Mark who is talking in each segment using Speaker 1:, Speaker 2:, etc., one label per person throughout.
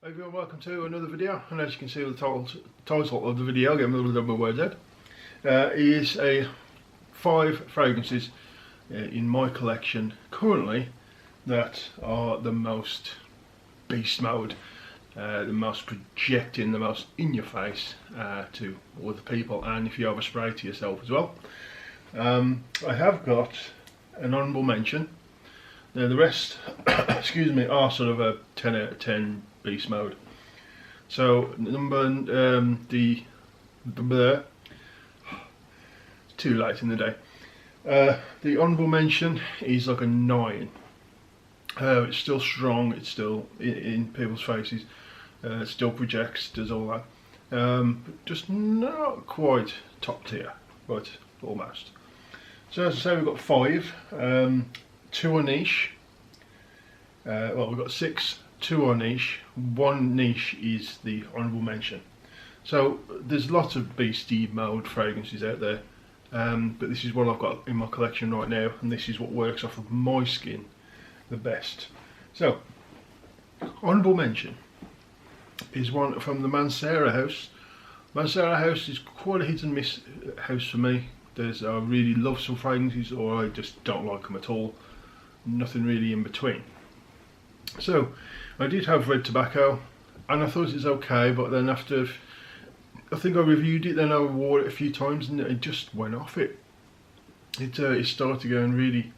Speaker 1: Everyone, welcome to another video, and as you can see the title of the video, getting a little bit of my words out, is 5 fragrances in my collection currently that are the most beast mode, the most projecting, the most in your face to other people, and if you have a spray, to yourself as well. I have got an honourable mention. Now the rest excuse me, are sort of a 10 out of 10 beast mode. So too late in the day. The honourable mention is like a 9. It's still strong, it's still in people's faces, it still projects, does all that. Just not quite top tier, but almost. So as I say, we've got 5. 2 are niche. Well, we've got 6. 2 are niche. 1 niche is the honourable mention. So there's lots of beastie mode fragrances out there, but this is what I've got in my collection right now, and this is what works off of my skin the best. So honourable mention is one from the Mancera house. Mancera house is quite a hit and miss house for me. I really love some fragrances, or I just don't like them at all. Nothing really in between. So I did have red tobacco, and I thought it was okay, but then after I think I reviewed it, then I wore it a few times and it just went off it. It started going really,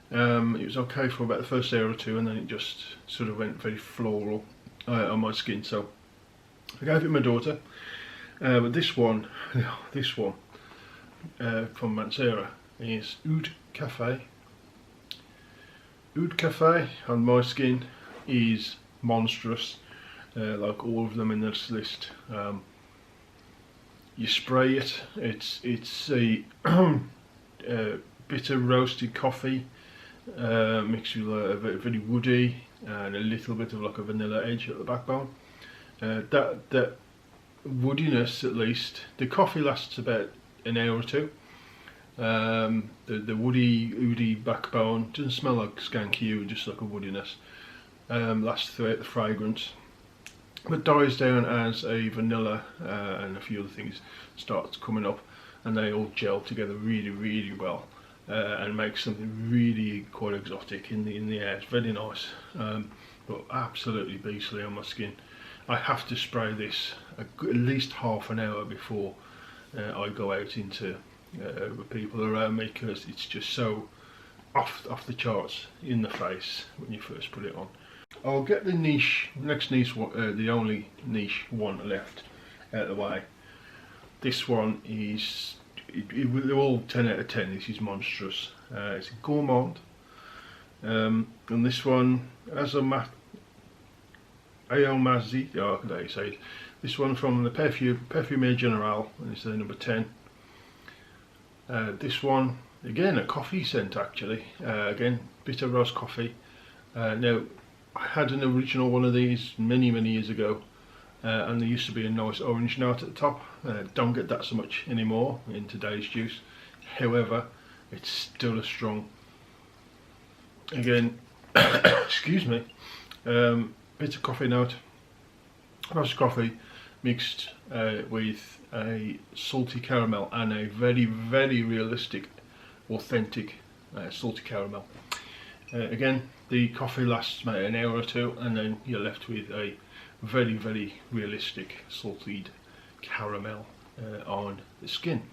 Speaker 1: it was okay for about the first day or two, and then it just sort of went very floral on my skin. So I gave it my daughter, but this one from Mancera is Oud Cafe. Oud Cafe on my skin is monstrous, like all of them in this list. You spray it, it's a bitter roasted coffee mixed with a very woody and a little bit of like a vanilla edge at the backbone. That woodiness, at least, the coffee lasts about an hour or two. The woody backbone doesn't smell like skanky oud, just like a woodiness. Lasts throughout the fragrance, but dies down as a vanilla and a few other things starts coming up, and they all gel together really well, and make something really quite exotic in the air. It's very nice, but absolutely beastly on my skin. I have to spray this at least half an hour before I go out into with people around me, because it's just so off the charts in the face when you first put it on. I'll get the next niche one, the only niche one left, out of the way. This one is, they're all 10 out of 10. This is monstrous. It's a gourmand, and this one has a Ayomazzi, how you say it. This one from the Parfumeur General, and it's the number 10. This one, again, a coffee scent actually, again, bitter roast coffee. Now, I had an original one of these many years ago, and there used to be a nice orange note at the top. Don't get that so much anymore in today's juice. However, it's still a strong, again, excuse me, bitter coffee note, roast coffee mixed with a salty caramel and a very realistic, authentic salty caramel. Again, the coffee lasts about an hour or two, and then you're left with a very realistic salted caramel on the skin.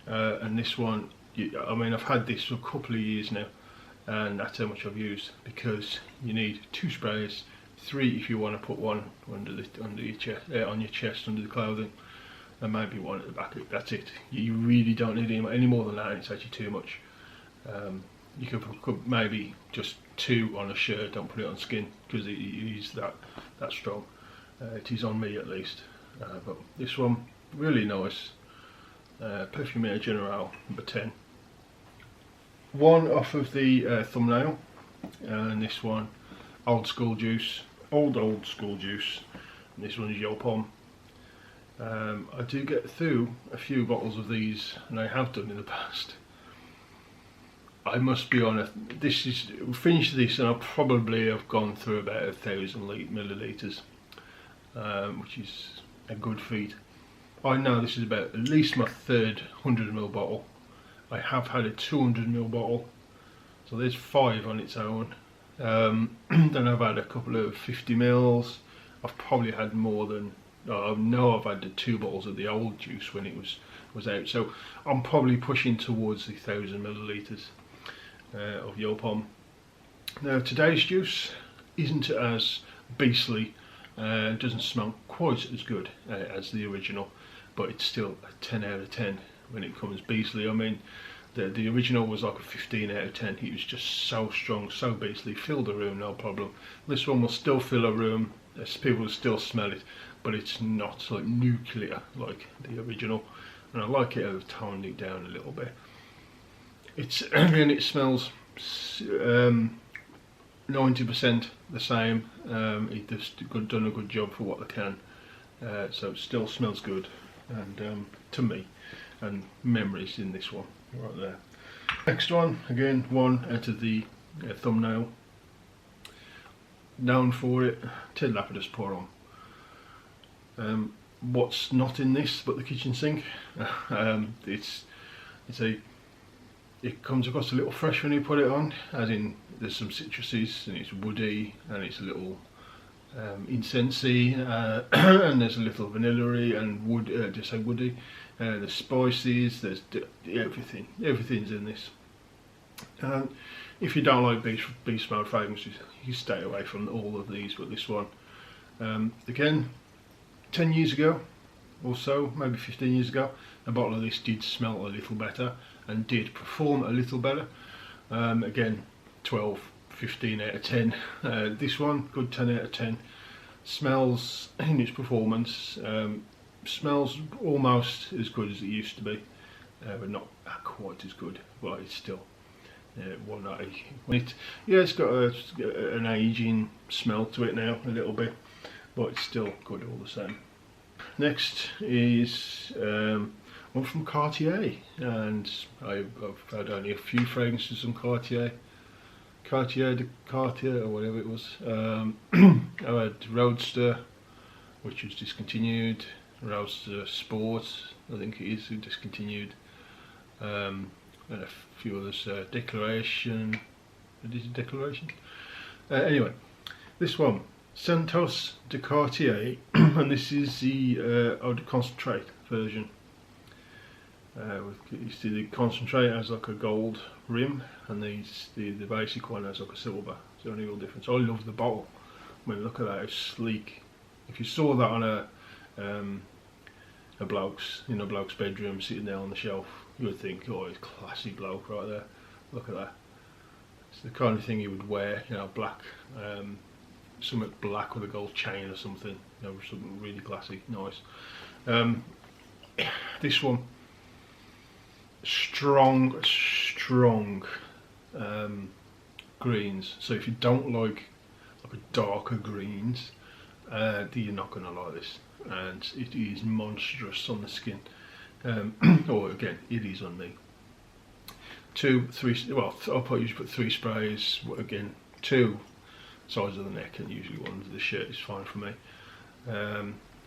Speaker 1: And this one, I mean, I've had this for a couple of years now, and that's how much I've used, because you need 2 sprays, 3 if you want to put one under your chest, on your chest, under the clothing, and maybe 1 at the back. That's it. You really don't need any more than that. It's actually too much. You could maybe just 2 on a shirt. Don't put it on skin, because it is that strong. It is on me at least. But this one, really nice. Parfumeur General number 10. One off of the thumbnail, and this one, old school juice. Old school juice. And this one is Yo Pom. I do get through a few bottles of these, and I have done in the past. I must be honest, finish this and I'll probably have gone through about 1,000 millilitres. which is a good feat. I know this is about at least my third 100ml bottle. I have had a 200ml bottle, so there's 5 on its own. Then I've had a couple of 50mls. I've probably had more than, I know I've had the 2 bottles of the old juice when it was out, so I'm probably pushing towards the 1000ml of Yaupon. Now today's juice isn't as beastly, doesn't smell quite as good as the original, but it's still a 10 out of 10 when it comes beastly. I mean, the original was like a 15 out of 10. It was just so strong, so beastly, filled a room, no problem. This one will still fill a room, people will still smell it, but it's not like nuclear like the original, and I like it. I've toned it down a little bit. It's again, it smells 90% the same. It's done a good job for what they can, so it still smells good, and to me, and memories in this one right there. Next one, again, one out of the thumbnail, known for it, Ted Lapidus pour on. What's not in this but the kitchen sink? It comes across a little fresh when you put it on, as in there's some citruses and it's woody and it's a little incensey, and there's a little vanilla-y and woody. There's spices, there's everything. Everything's in this. If you don't like beef smelled fragrances, you stay away from all of these, but this one, again, 10 years ago or so, maybe 15 years ago, a bottle of this did smell a little better and did perform a little better. Again, 12, 15 out of 10. This one, good 10 out of 10. Smells in its performance, smells almost as good as it used to be, but not quite as good, but it's still one that it's got an aging smell to it now a little bit, but it's still good all the same. Next is one from Cartier, and I've had only a few fragrances from Cartier or whatever it was. I had Roadster, which was discontinued. Roadster Sport, I think it is, discontinued. And a few others. Declaration. Anyway, this one, Santos de Cartier, and this is the Eau de Concentrate version. You see the concentrate has like a gold rim, and the basic one has like a silver. It's the only real difference. I love the bottle. I mean, look at that, it's sleek. If you saw that on a bloke's bedroom sitting there on the shelf, you would think, oh, it's classy bloke right there. Look at that. It's the kind of thing you would wear, black, something black with a gold chain or something, something really classy, nice. This one, strong greens. So if you don't like darker greens, you're not going to like this, and it is monstrous on the skin. Or again, it is on me. 2, 3, well, I'll usually put 3 sprays, again 2 sides of the neck, and usually 1 of the shirt is fine for me.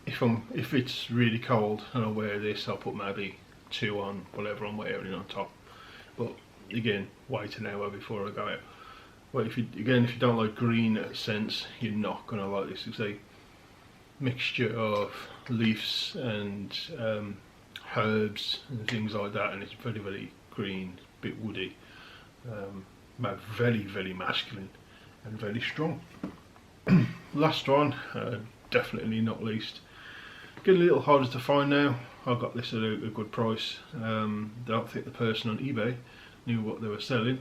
Speaker 1: If it's really cold and I wear this, I'll put maybe 2 on whatever I'm wearing on top, but again, wait an hour before I go out. Well, if you don't like green scents, you're not going to like this. It's a mixture of leaves and herbs and things like that, and it's very, very green, a bit woody, but very, very masculine and very strong. Last one, definitely not least, getting a little harder to find now. I got this at a good price. Don't think the person on eBay knew what they were selling,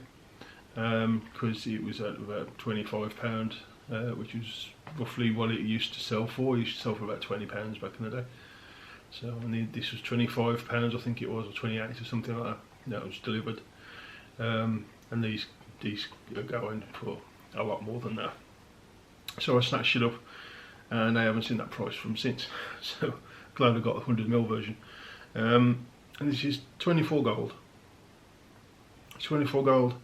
Speaker 1: because it was at about £25, which was roughly what it used to sell for. It used to sell for about £20 back in the day. So this was £25, I think it was, or 28 or something like that. That was delivered, and these are going for a lot more than that. So I snatched it up, and I haven't seen that price from since. So glad I got the 100ml version. And this is 24 gold. 24 gold,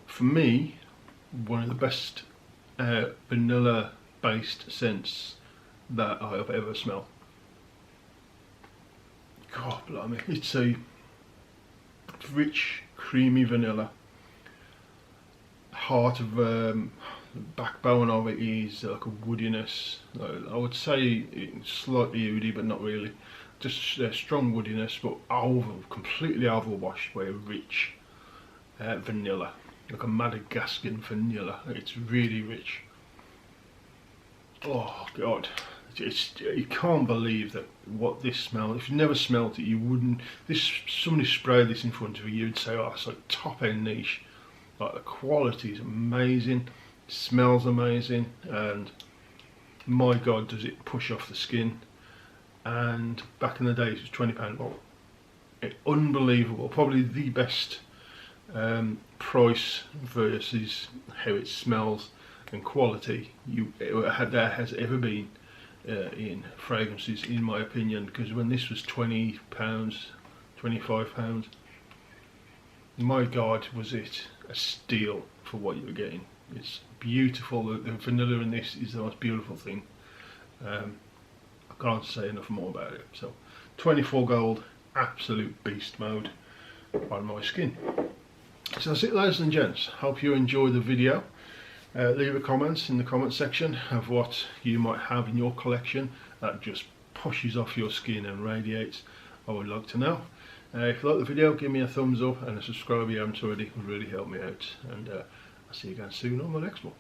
Speaker 1: for me, one of the best vanilla based scents that I have ever smelled. God blimey, it's a rich, creamy vanilla. Heart of the backbone of it is like a woodiness. I would say it's slightly woody, but not really. Just a strong woodiness, but completely overwashed by a rich vanilla, like a Madagascan vanilla. It's really rich. Oh God, you can't believe that what this smells. If you never smelt it, you wouldn't. Somebody sprayed this in front of you, you'd say, "Oh, it's like top end niche." Like the quality is amazing, it smells amazing, and my God, does it push off the skin. And back in the days, it was £20 a bottle. Unbelievable, probably the best price versus how it smells and quality there has ever been in fragrances, in my opinion. Because when this was £20, £25, my God, was it a steal for what you were getting. It's beautiful. The vanilla in this is the most beautiful thing. I can't say enough more about it. So 24 gold, absolute beast mode on my skin. So that's it, ladies and gents. Hope you enjoy the video. Leave a comment in the comment section of what you might have in your collection that just pushes off your skin and radiates. I would like to know. If you like the video, give me a thumbs up, and a subscribe if you haven't already, would really help me out. And I'll see you again soon on the next one.